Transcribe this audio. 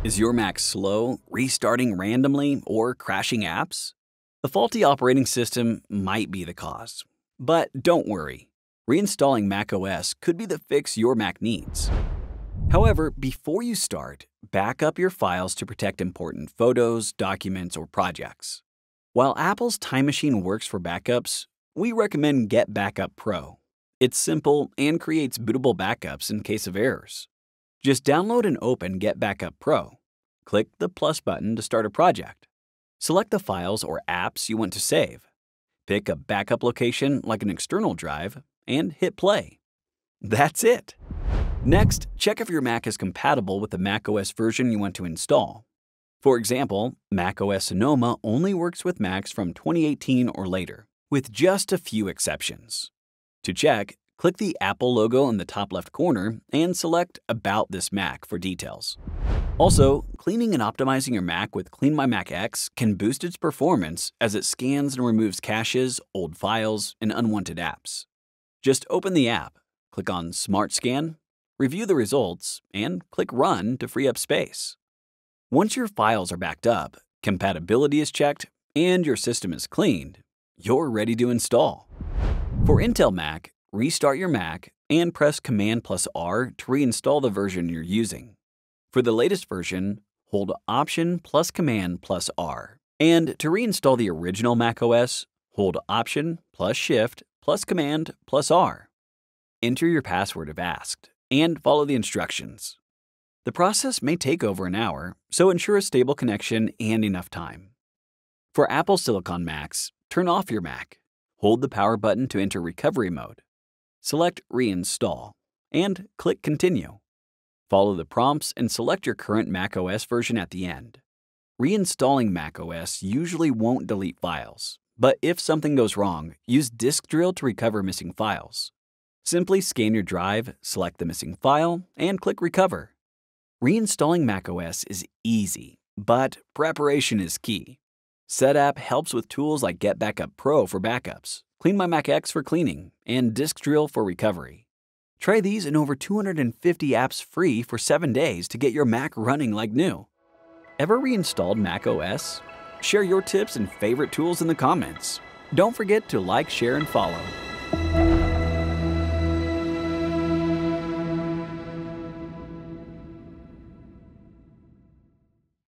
Is your Mac slow, restarting randomly, or crashing apps? A faulty operating system might be the cause. But don't worry, reinstalling macOS could be the fix your Mac needs. However, before you start, back up your files to protect important photos, documents, or projects. While Apple's Time Machine works for backups, we recommend Get Backup Pro. It's simple and creates bootable backups in case of errors. Just download and open Get Backup Pro. Click the plus button to start a project. Select the files or apps you want to save. Pick a backup location like an external drive and hit play. That's it. Next, check if your Mac is compatible with the macOS version you want to install. For example, macOS Sonoma only works with Macs from 2018 or later, with just a few exceptions. To check, click the Apple logo in the top left corner and select About this Mac for details. Also, cleaning and optimizing your Mac with CleanMyMac X can boost its performance as it scans and removes caches, old files, and unwanted apps. Just open the app, click on Smart Scan, review the results, and click Run to free up space. Once your files are backed up, compatibility is checked, and your system is cleaned, you're ready to install. For Intel Mac, restart your Mac and press Command+R to reinstall the version you're using. For the latest version, hold Option plus Command+R. And to reinstall the original macOS, hold Option plus Shift plus Command+R. Enter your password if asked, and follow the instructions. The process may take over an hour, so ensure a stable connection and enough time. For Apple Silicon Macs, turn off your Mac. Hold the power button to enter recovery mode. Select Reinstall, and click Continue. Follow the prompts and select your current macOS version at the end. Reinstalling macOS usually won't delete files, but if something goes wrong, use Disk Drill to recover missing files. Simply scan your drive, select the missing file, and click Recover. Reinstalling macOS is easy, but preparation is key. Setapp helps with tools like Get Backup Pro for backups, CleanMyMac X for cleaning, and Disk Drill for recovery. Try these and over 250 apps free for 7 days to get your Mac running like new. Ever reinstalled macOS? Share your tips and favorite tools in the comments. Don't forget to like, share, and follow.